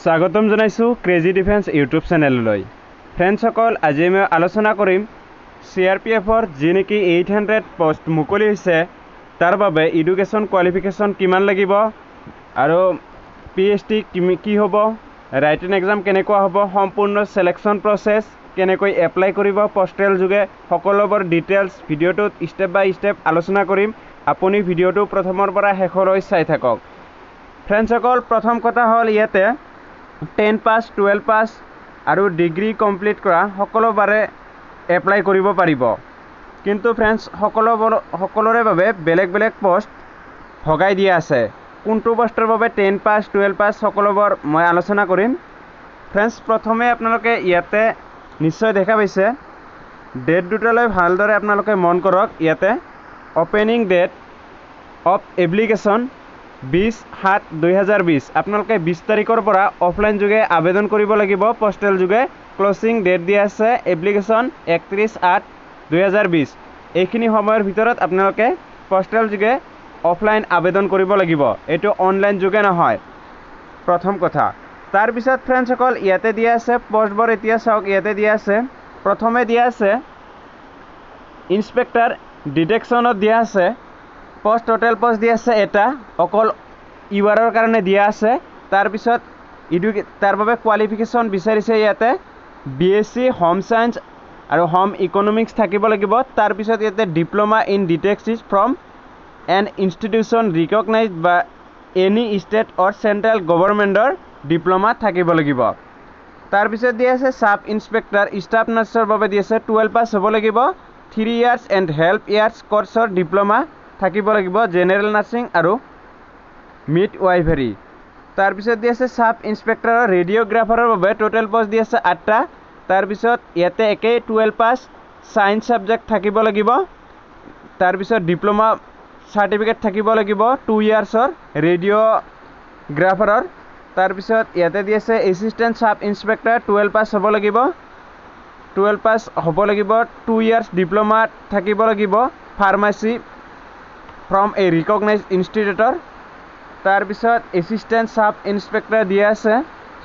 স্বাগতম জনাইছো crazy defence YouTube চেনেললৈ। ফ্ৰেণ্ডসকল, আজি মই আলোচনা কৰিম CRPFৰ যি নেকি 800 পোষ্ট মুকলি হৈছে তাৰ বাবে এডুকেশ্যন কোৱালিফিকেশ্যন কিমান লাগিব আৰু PhD কি হ'ব, ৰাইটিং এক্সাম কেনেকুৱা হ'ব, সম্পূৰ্ণ সিলেকশ্যন প্ৰসেস কেনেকৈ এপ্লাই কৰিব পোষ্টেল যোগে, সকলোবোৰ ডিটেইলছ ভিডিঅ'টোত স্টেপ বাই স্টেপ আলোচনা কৰিম। আপুনি ভিডিঅ'টো প্ৰথমৰ পৰা শেষলৈ চাই থাকক। ফ্ৰেণ্ডসকল, প্ৰথম কথা হ'ল ইয়াতে 10 পাছ 12 পাছ আৰু ডিগ্ৰী কমপ্লিট কৰা সকলোবাৰে এপ্লাই কৰিব পাৰিব। কিন্তু ফ্ৰেণ্ডছ, সকলোৰে বাবে বেলেগ বেলেগ পোষ্ট ভগাই দিয়া আছে। কোনটো পোষ্টৰ বাবে 10 পাছ 12 পাছ সকলোবোৰ মই আলোচনা কৰিম। ফ্ৰেণ্ডছ, প্ৰথমে আপোনালোকে ইয়াতে নিশ্চয় দেখা পাইছে, ডেট দুটালৈ ভালদৰে আপোনালোকে মন কৰক। ইয়াতে অপেনিং ডেট অফ এপ্লিকেশ্যন 20/7/2020। আপোনালোকে 20 তাৰিখৰ পৰা অফলাইন যোগে আবেদন কৰিব লাগিব পোষ্টেল যোগে। ক্লোজিং ডেট দিয়া আছে এপ্লিকেশ্যন 31/8/2020। এইখিনি সময়ৰ ভিতৰত আপোনালোকে পোষ্টেল যোগে অফলাইন আবেদন কৰিব লাগিব, এইটো অনলাইন যোগে নহয়। প্ৰথম কথা। তাৰপিছত ফ্ৰেণ্ডসকল, ইয়াতে দিয়া আছে পোষ্টবোৰ। এতিয়া চাওক, ইয়াতে দিয়া আছে, প্ৰথমে দিয়া আছে ইন্সপেক্টৰ ডিটেকশ্যনত দিয়া আছে পোষ্ট, টোটেল পোষ্ট দিয়া আছে এটা, অকল ইউআৰৰ কাৰণে দিয়া আছে। তাৰপিছত তাৰ বাবে কোৱালিফিকেশ্যন বিচাৰিছে ইয়াতে BSc হোম সায়েন্স আৰু হোম ইকনমিক্স থাকিব লাগিব। তাৰপিছত ইয়াতে diploma in detective from N institution recognised বা এনি ষ্টেট অৰ চেণ্ট্ৰেল গভৰ্ণমেণ্টৰ ডিপ্লোমা থাকিব লাগিব। তাৰপিছত দিয়া আছে সাব ইন্সপেক্টৰ ষ্টাফ নাৰ্ছৰ বাবে দিয়া আছে 12 পাছ হ'ব লাগিব। 3 ইয়াৰ্ছ এণ্ড হেল্প ইয়াৰ্ছ কোৰ্ছৰ ডিপ্লোমা থাকিব লাগিব, জেনেৰেল নাৰ্ছিং আৰু মিড ৱাইফাৰী। তাৰপিছত দিয়া আছে সাব ইন্সপেক্টৰৰ ৰেডিঅ'গ্ৰাফাৰৰ বাবে টোটেল পোষ্ট দিয়া আছে 8টা। তাৰপিছত ইয়াতে একেই 12 পাছ সায়েন্স সাবজেক্ট থাকিব লাগিব। তাৰপিছত ডিপ্লোমা চাৰ্টিফিকেট থাকিব লাগিব 2 ইয়াৰ্ছৰ ৰেডিঅ'গ্ৰাফাৰৰ। তাৰপিছত ইয়াতে দিয়া আছে এছিষ্টেণ্ট সাব ইন্সপেক্টৰ 12 পাছ হ'ব লাগিব। 12 পাছ হ'ব লাগিব, 2 ইয়াৰ্ছ ডিপ্লোমা থাকিব লাগিব ফাৰ্মাচী ফ্ৰম এ ৰিকগনাইজড ইনষ্টিটিউটৰ। তাৰপিছত এছিষ্টেণ্ট সাব ইন্সপেক্টৰ দিয়া আছে,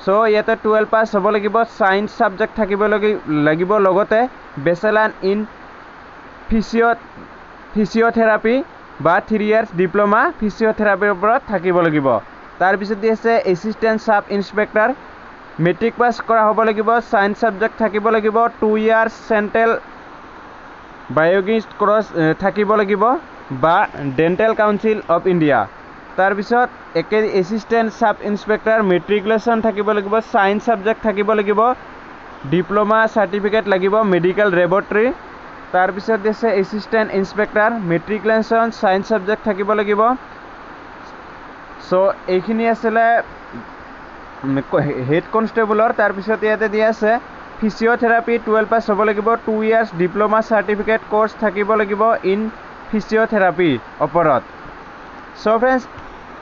চ' ইয়াতে 12 পাছ হ'ব লাগিব, সায়েন্স সাবজেক্ট থাকিব লাগিব, লগতে বেচেলাৰ ইন ফিজিঅ'থেৰাপি বা 3 ইয়াৰ্ছ ডিপ্লোমা ফিজিঅ'থেৰাপিৰ ওপৰত থাকিব লাগিব। তাৰপিছত দিয়া আছে assistant sub inspector matric pass কৰা হ'ব লাগিব, সায়েন্স সাবজেক্ট থাকিব লাগিব, 2 ইয়াৰ্ছ চেণ্ট্ৰেল বায়'কেমিষ্ট কোৰ্ছ থাকিব লাগিব বা ডেণ্টেল কাউন্সিল অফ ইণ্ডিয়া। তাৰপিছত একে এছিষ্টেণ্ট সাব ইন্সপেক্টৰ মেট্ৰিকুলেশ্যন থাকিব লাগিব, সায়েন্স সাবজেক্ট থাকিব লাগিব, ডিপ্লোমা চাৰ্টিফিকেট লাগিব মেডিকেল লেবৰেটৰী। তাৰপিছত দিছে assistant inspector matriculation science subject থাকিব লাগিব। চ' এইখিনি আছিলে হেড কনষ্টেবলৰ। তাৰপিছত ইয়াতে দিয়া আছে ফিজিঅ'থেৰাপি 12 পাছ হ'ব লাগিব, 2 ইয়াৰ্ছ ডিপ্লোমা চাৰ্টিফিকেট কোৰ্ছ থাকিব লাগিব ইন ফিজিঅ'থেৰাপি ওপৰত। চ' ফ্ৰেণ্ডছ,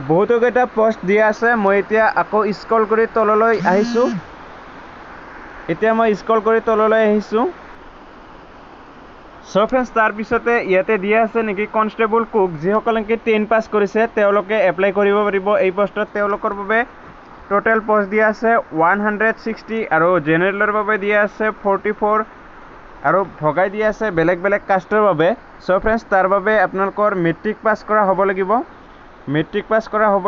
বহুতকেইটা পোষ্ট দিয়া আছে। মই এতিয়া আকৌ স্ক্ৰল কৰি তললৈ আহিছোঁ। চ' ফ্ৰেণ্ডছ, তাৰপিছতে ইয়াতে দিয়া আছে নেকি কনষ্টেবল কুক, যিসকলে নেকি 10 পাছ কৰিছে তেওঁলোকে এপ্লাই কৰিব পাৰিব এই পোষ্টত। তেওঁলোকৰ বাবে টোটেল পোষ্ট দিয়া আছে 160 আৰু জেনেৰেলৰ বাবে দিয়া আছে 44 আৰু ভগাই দিয়া আছে বেলেগ বেলেগ কাষ্টৰ বাবে। চ' ফ্ৰেণ্ডছ, তাৰ বাবে আপোনালোকৰ মেট্ৰিক পাছ কৰা হ'ব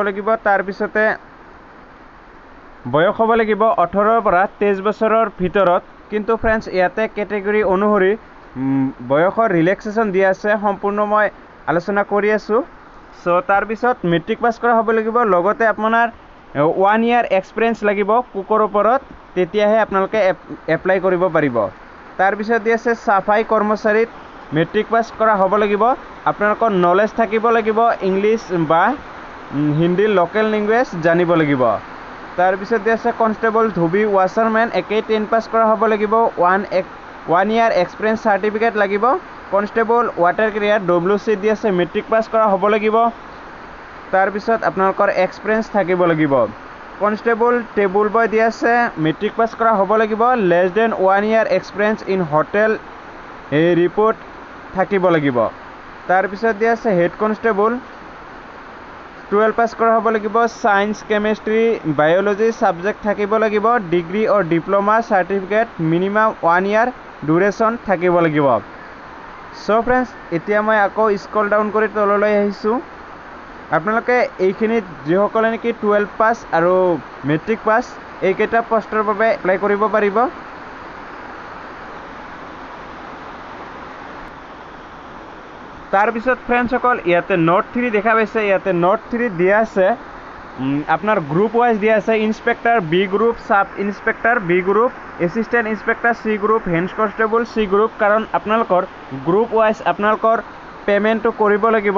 লাগিব। তাৰপিছতে বয়স হ'ব লাগিব 18 পৰা 23 বছৰৰ ভিতৰত। কিন্তু ফ্ৰেণ্ডছ, ইয়াতে কেটেগৰী অনুসৰি বয়সৰ ৰিলেক্সেশ্যন দিয়া আছে, সম্পূৰ্ণ মই আলোচনা কৰি আছোঁ। চ' তাৰপিছত মেট্ৰিক পাছ কৰা হ'ব লাগিব, লগতে আপোনাৰ 1 ইয়াৰ এক্সপিৰিয়েঞ্চ লাগিব কুকৰ ওপৰত, তেতিয়াহে আপোনালোকে এপ্লাই কৰিব পাৰিব। তাৰপিছত দিয়া আছে চাফাই কৰ্মচাৰীত মেট্ৰিক পাছ কৰা হ'ব লাগিব। আপোনালোকৰ নলেজ থাকিব লাগিব, ইংলিছ বা হিন্দী লোকেল লেংগুৱেজ জানিব লাগিব। তাৰপিছত দিয়া আছে কনষ্টেবল ধোবী ৱাছাৰমেন, একেই 10 পাছ কৰা হ'ব লাগিব, 1 ইয়াৰ এক্সপিৰিয়েঞ্চ চাৰ্টিফিকেট লাগিব। কনষ্টেবল ৱাটাৰ কেৰিয়াৰ WC দি আছে, মেট্ৰিক পাছ কৰা হ'ব লাগিব। তাৰপিছত আপোনালোকৰ এক্সপিৰিয়েঞ্চ থাকিব লাগিব। কনষ্টেবল টেবুল বয় দি আছে, মেট্ৰিক পাছ কৰা হ'ব লাগিব, less than 1 year experience in hotel report থাকিব লাগিব। তাৰপিছত দিয়া আছে হেড কনষ্টেবল 12 পাছ কৰা হ'ব লাগিব, সায়েন্স কেমিষ্ট্ৰি বায়োলজি সাবজেক্ট থাকিব লাগিব, ডিগ্ৰী অৰ ডিপ্লোমা সাৰ্টিফিকেট মিনিমাম 1 ইয়াৰ ডিউৰেশ্যন থাকিব লাগিব। সো ফ্ৰেন্ডছ এতিয়া মই আকৌ স্ক্ৰল ডাউন কৰি তললৈ আহিছোঁ। আপোনালোকে এইখিনিত যিসকলে নেকি 12 পাছ আৰু মেট্ৰিক পাছ এইকেইটা পোষ্টৰ বাবে এপ্লাই কৰিব পাৰিব। তাৰপিছত ফ্ৰেণ্ডসকল ইয়াতে নোট 3 দেখা পাইছে। ইয়াতে নোট 3 দিয়া আছে আপোনাৰ গ্ৰুপ ৱাইজ দিয়া আছে। Inspector B group, sub inspector B group, assistant inspector C group, head constable C group. কাৰণ আপোনালোকৰ গ্ৰুপ ৱাইজ আপোনালোকৰ পে'মেণ্টটো কৰিব লাগিব।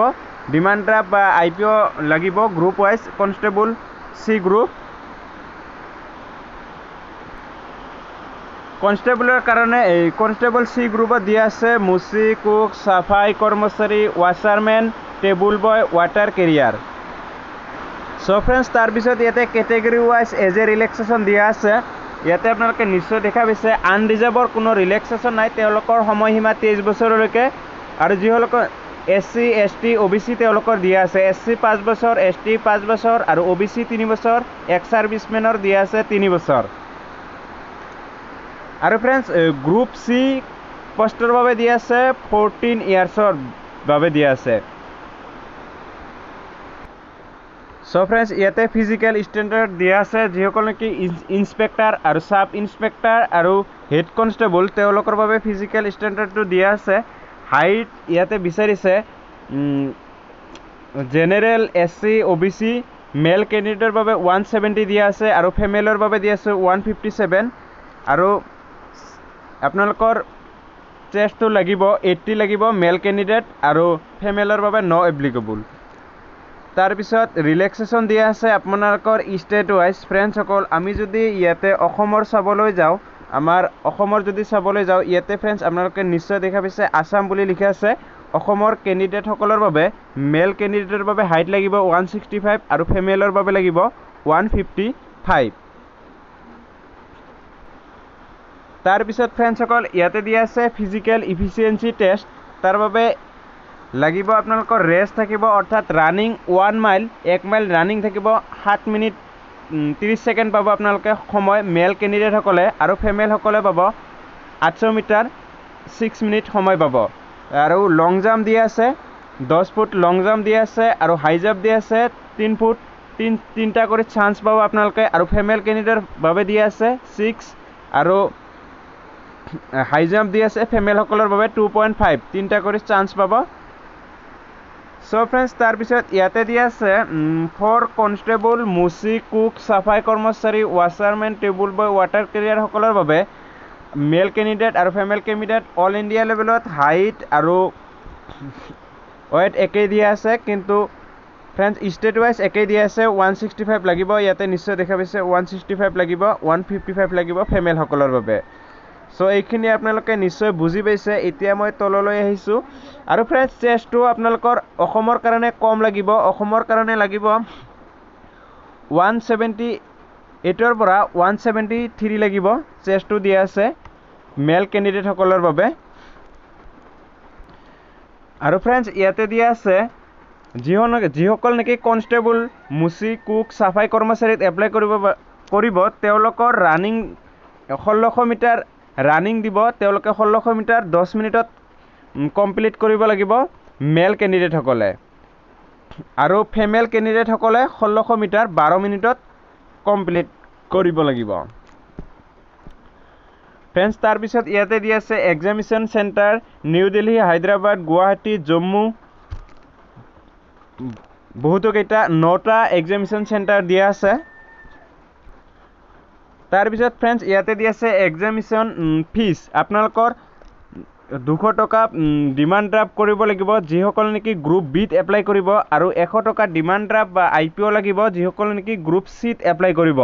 ডিমাণ্ড ড্ৰাফ্ট বা IPO লাগিব group wise. Constable C group, কনষ্টেবলৰ কাৰণে এই কনষ্টেবল চি গ্ৰুপত দিয়া আছে মুচি, কুক, চাফাই কৰ্মচাৰী, washermen, table boy, water carrier. So friends তাৰপিছত ইয়াতে category wise as a relaxation দিয়া আছে। ইয়াতে আপোনালোকে নিশ্চয় দেখা পাইছে আনৰিজাৰ্ভৰ কোনো ৰিলেক্সেশ্যন নাই। তেওঁলোকৰ সময়সীমা 23 বছৰলৈকে। আৰু যিসকলৰ SC ST OBC তেওঁলোকৰ দিয়া আছে SC 5 বছৰ, ST 5 বছৰ আৰু OBC 3 বছৰ, এক্স ছাৰ্ভিচমেনৰ দিয়া আছে 3 বছৰ। আৰু ফ্ৰেণ্ডছ গ্ৰুপ চি পোষ্টৰ বাবে দিয়া আছে 14 ইয়াৰ্ছৰ বাবে দিয়া আছে। সো ফ্ৰেণ্ডছ ইয়াতে ফিজিকেল ষ্টেণ্ডাৰ্ড দিয়া আছে। যিসকল নেকি ইন্সপেক্টৰ আৰু সাব ইন্সপেক্টৰ আৰু হেড কনষ্টেবল তেওঁলোকৰ বাবে ফিজিকেল ষ্টেণ্ডাৰ্ডটো দিয়া আছে। হাইট ইয়াতে বিচাৰিছে জেনেৰেল SC OBC মেল কেণ্ডিডেটৰ বাবে 170 দিয়া আছে আৰু ফিমেলৰ বাবে দিয়া আছে 157। আৰু আপোনালোকৰ চেষ্টটো লাগিব 80 লাগিব মেল কেণ্ডিডেট আৰু ফিমেলৰ বাবে নো এপ্লিকেবল। তাৰপিছত ৰিলেক্সেশ্যন দিয়া আছে আপোনালোকৰ ষ্টেট ৱাইজ। ফ্ৰেণ্ডসকল আমি যদি ইয়াতে অসমৰ চাবলৈ যাওঁ, আমাৰ অসমৰ যদি চাবলৈ যাওঁ ইয়াতে ফ্ৰেণ্ডছ আপোনালোকে নিশ্চয় দেখা পাইছে আসাম বুলি লিখা আছে। অসমৰ কেণ্ডিডেটসকলৰ বাবে মেল কেণ্ডিডেটৰ বাবে হাইট লাগিব 165 আৰু ফিমেলৰ বাবে লাগিব 155। তাৰপিছত ফ্ৰেণ্ডসকল ইয়াতে দিয়া আছে ফিজিকেল ইফিচিয়েঞ্চি টেষ্ট। তাৰ বাবে লাগিব আপোনালোকৰ ৰেষ্ট থাকিব, অৰ্থাৎ ৰানিং 1 মাইল 1 মাইল ৰানিং থাকিব 7 মিনিট 30 ছেকেণ্ড পাব আপোনালোকে সময় মেল কেণ্ডিডেটসকলে। আৰু ফিমেলসকলে পাব 800 মিটাৰ 6 মিনিট সময় পাব। আৰু লং জাম্প দিয়া আছে 10 ফুট লং জাম্প দিয়া আছে আৰু হাই জাম্প দিয়া আছে 3 ফুট। তিনিটা কৰি চান্স পাব আপোনালোকে। আৰু ফিমেল কেণ্ডিডেটৰ বাবে দিয়া আছে 6 আৰু হাই জাম্প দিয়া আছে ফিমেলসকলৰ বাবে 2.5 তিনিটা কৰি চান্স পাব। সো ফ্ৰেণ্ডছ তাৰপিছত ইয়াতে দিয়া আছে ফৰ কনষ্টেবল, মুচি, কুক, চাফাই কৰ্মচাৰী, ৱাচাৰমেন, টেবুল বয়, ৱাটাৰ কেৰিয়াৰসকলৰ বাবে মেল কেণ্ডিডেট আৰু ফিমেল কেণ্ডিডেট অল ইণ্ডিয়া লেভেলত হাইট আৰু ৱেইট একেই দিয়া আছে। কিন্তু ফ্ৰেণ্ডছ ষ্টেট ৱাইজ একেই দিয়া আছে। 165 লাগিব ইয়াতে নিশ্চয় দেখা পাইছে 165 লাগিব, 155 লাগিব ফিমেলসকলৰ বাবে। সো এইখিনি আপোনালোকে নিশ্চয় বুজি পাইছে। এতিয়া মই তললৈ আহিছোঁ। আৰু ফ্ৰেণ্ডছ চেষ্টটো আপোনালোকৰ অসমৰ কাৰণে কম লাগিব। অসমৰ কাৰণে লাগিব 178ৰ পৰা 173 লাগিব চেষ্টটো দিয়া আছে মেল কেণ্ডিডেটসকলৰ বাবে। আৰু ফ্ৰেণ্ডছ ইয়াতে দিয়া আছে যিসকল নেকি কনষ্টেবল, মুচি, কুক, চাফাই কৰ্মচাৰীত এপ্লাই কৰিব তেওঁলোকৰ ৰানিং 1600 মিটাৰ ৰানিং দিব। তেওঁলোকে 1600 মিটাৰ 10 মিনিটত কমপ্লিট কৰিব লাগিব মেল কেণ্ডিডেটসকলে। আৰু ফিমেল কেণ্ডিডেটসকলে 1600 মিটাৰ 12 মিনিটত কমপ্লিট কৰিব লাগিব। ফ্ৰেণ্ডছ তাৰপিছত ইয়াতে দিয়া আছে examination centre new Delhi, Hyderabad, Guwahati, Jammu. বহুতো কেইটা 9টা এক্সামিনেশ্যন চেণ্টাৰ দিয়া আছে। তাৰপিছত ফ্ৰেণ্ডছ ইয়াতে দিয়া আছে এক্সামিনেশ্যন ফিজ। আপোনালোকৰ 200 টকা ডিমাণ্ড ড্ৰাফ্ট কৰিব লাগিব যিসকল নেকি গ্ৰুপ বিত এপ্লাই কৰিব। আৰু 100 টকা ডিমাণ্ড ড্ৰাফ্ট বা IPO লাগিব যিসকল নেকি গ্ৰুপ চিত এপ্লাই কৰিব।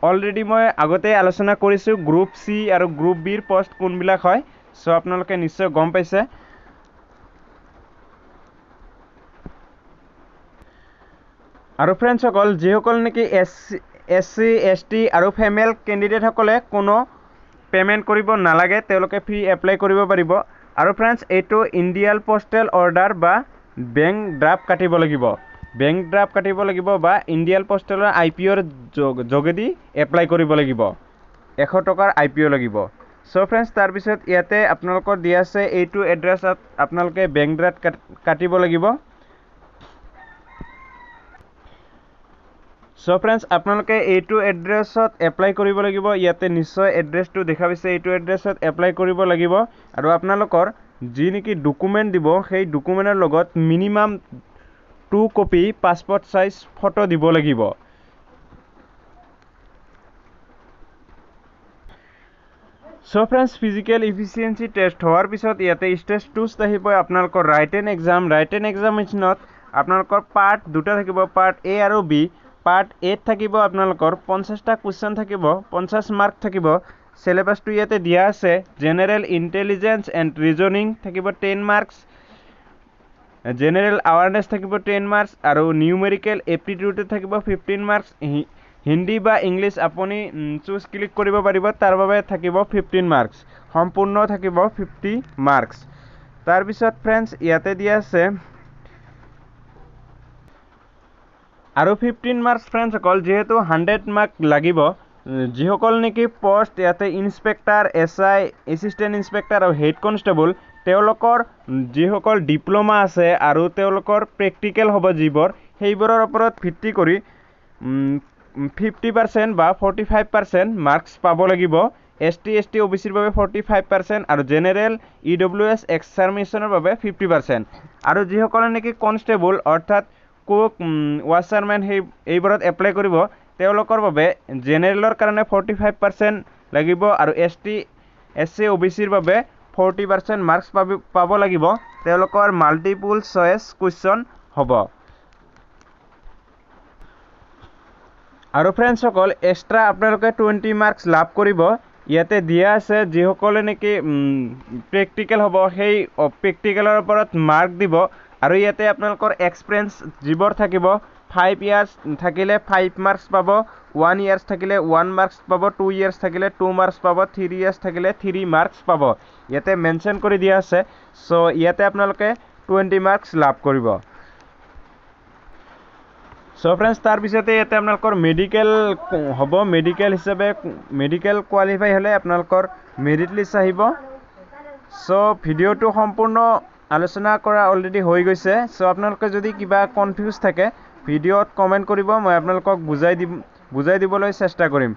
অলৰেডি মই আগতে আলোচনা কৰিছোঁ গ্ৰুপ চি আৰু গ্ৰুপ বিৰ পোষ্ট কোনবিলাক হয়। সো আপোনালোকে নিশ্চয় গম পাইছে। আৰু ফ্ৰেণ্ডসকল যিসকল নেকি SC ST আৰু ফিমেল কেণ্ডিডেটসকলে কোনো পে'মেণ্ট কৰিব নালাগে, তেওঁলোকে ফ্ৰী এপ্লাই কৰিব পাৰিব। আৰু ফ্ৰেণ্ডছ এইটো ইণ্ডিয়ান পষ্টেল অৰ্ডাৰ বা বেংক ড্ৰাফ্ট কাটিব লাগিব। বেংক ড্ৰাফ্ট কাটিব লাগিব বা ইণ্ডিয়ান পোষ্টেলৰ IPOৰ যোগেদি এপ্লাই কৰিব লাগিব। 100 টকাৰ IPO লাগিব। সো ফ্ৰেন্ডছ তাৰপিছত ইয়াতে আপোনালোকৰ দিয়া আছে এইটো এড্ৰেছত আপোনালোকে বেংক ড্ৰাফ্ট কাটিব লাগিব। সো ফ্ৰেন্ডছ আপোনালোকে এইটো এড্ৰেছত এপ্লাই কৰিব লাগিব। ইয়াতে নিশ্চয় এড্ৰেছটো দেখা পাইছে, এইটো এড্ৰেছত এপ্লাই কৰিব লাগিব আৰু আপোনালোকৰ যি নেকি ডকুমেণ্ট দিব সেই ডকুমেণ্টৰ লগত minimum 2 copy passport size photo দিব লাগিব। So friends physical efficiency test হোৱাৰ পিছত ইয়াতে ষ্টেজ 2 আহিব আপোনালোকৰ ৰাইটেন এক্সাম। ৰাইটেন এক্সামিনেশ্যনত আপোনালোকৰ পাৰ্ট দুটা থাকিব, পাৰ্ট A আৰু B। পাৰ্ট A থাকিব আপোনালোকৰ 50টা কুৱেশ্যন থাকিব, 50 মাৰ্ক থাকিব। সিলেবাসটো ইয়াতে দিয়া আছে। জেনাৰেল ইন্টেলিজেন্স এণ্ড ৰিজনিং থাকিব 10 মাৰ্কছ, জেনাৰেল আৱাৰনেছ থাকিব 10 মাৰ্কছ আৰু নিউমেৰিকেল এপ্টিটিউড থাকিব 15 মাৰ্কছ। হিন্দী বা ইংলিছ আপুনি চুজ ক্লিক কৰিব পাৰিব, তাৰ বাবে থাকিব 15 মাৰ্কছ, সম্পূৰ্ণ থাকিব 50 মাৰ্কছ। তাৰপিছত ফ্ৰেন্ডছ ইয়াতে দিয়া আছে আৰু 15 মাৰ্কছ ফ্ৰেন্ডসকল যিহেতু 100 মাৰ্ক লাগিব, যিসকল নেকি পোষ্ট ইয়াতে ইন্সপেক্টৰ, SI, এছিষ্টেণ্ট ইন্সপেক্টৰ আৰু হেড কনষ্টেবল, তেওঁলোকৰ যিসকল ডিপ্ল'মা আছে আৰু তেওঁলোকৰ প্ৰেক্টিকেল হ'ব যিবোৰ, সেইবোৰৰ ওপৰত ভিত্তি কৰি 50% বা 45% মাৰ্কছ পাব লাগিব। ST, ST, OBCৰ বাবে 45% আৰু জেনেৰেল EWS এক্সামিনেশ্যনৰ বাবে 50%। আৰু যিসকলে নেকি কনষ্টেবল অৰ্থাৎ কুক, ৱাচাৰমেন এইবোৰত এপ্লাই কৰিব, তেওঁলোকৰ বাবে জেনেৰেলৰ কাৰণে 45% লাগিব আৰু ST, SC, OBCৰ বাবে 40% মাৰ্কছ পাব লাগিব। তেওঁলোকৰ মাল্টিপল চইচ কুৱেশ্যন হ'ব। আৰু ফ্ৰেন্ডসকল এক্সট্ৰা আপোনালোকে 20 মাৰ্কছ লাভ কৰিব। ইয়াতে দিয়া আছে যিসকলে নেকি প্ৰেক্টিকেল হ'ব সেই প্ৰেক্টিকেলৰ ওপৰত মাৰ্ক দিব আৰু ইয়াতে আপোনালোকৰ এক্সপিৰিয়েঞ্চ যিবোৰ থাকিব 5 ইয়াৰ্ছ থাকিলে 5 মাৰ্কছ পাব, 1 ইয়াৰ্ছ থাকিলে 1 মাৰ্কছ পাব, 2 ইয়াৰ্ছ থাকিলে 2 মাৰ্কছ পাব, 3 ইয়াৰ্ছ থাকিলে 3 মাৰ্কছ পাব। ইয়াতে মেনশ্যন কৰি দিয়া আছে। সো ইয়াতে আপোনালোকে 20 মাৰ্কছ লাভ কৰিব। সো ফ্ৰেন্ডছ তাৰপিছতে ইয়াতে আপোনালোকৰ মেডিকেল হ'ব। মেডিকেল হিচাপে মেডিকেল কোৱালিফাই হ'লে আপোনালোকৰ মেৰিট লিষ্ট আহিব। সো ভিডিঅ'টো সম্পূৰ্ণ আলোচনা কৰা অলৰেডি হৈ গৈছে। সো আপোনালোকে যদি কিবা কনফিউজ থাকে ভিডিঅ'ত কমেণ্ট কৰিব, মই আপোনালোকক বুজাই দিবলৈ চেষ্টা কৰিম।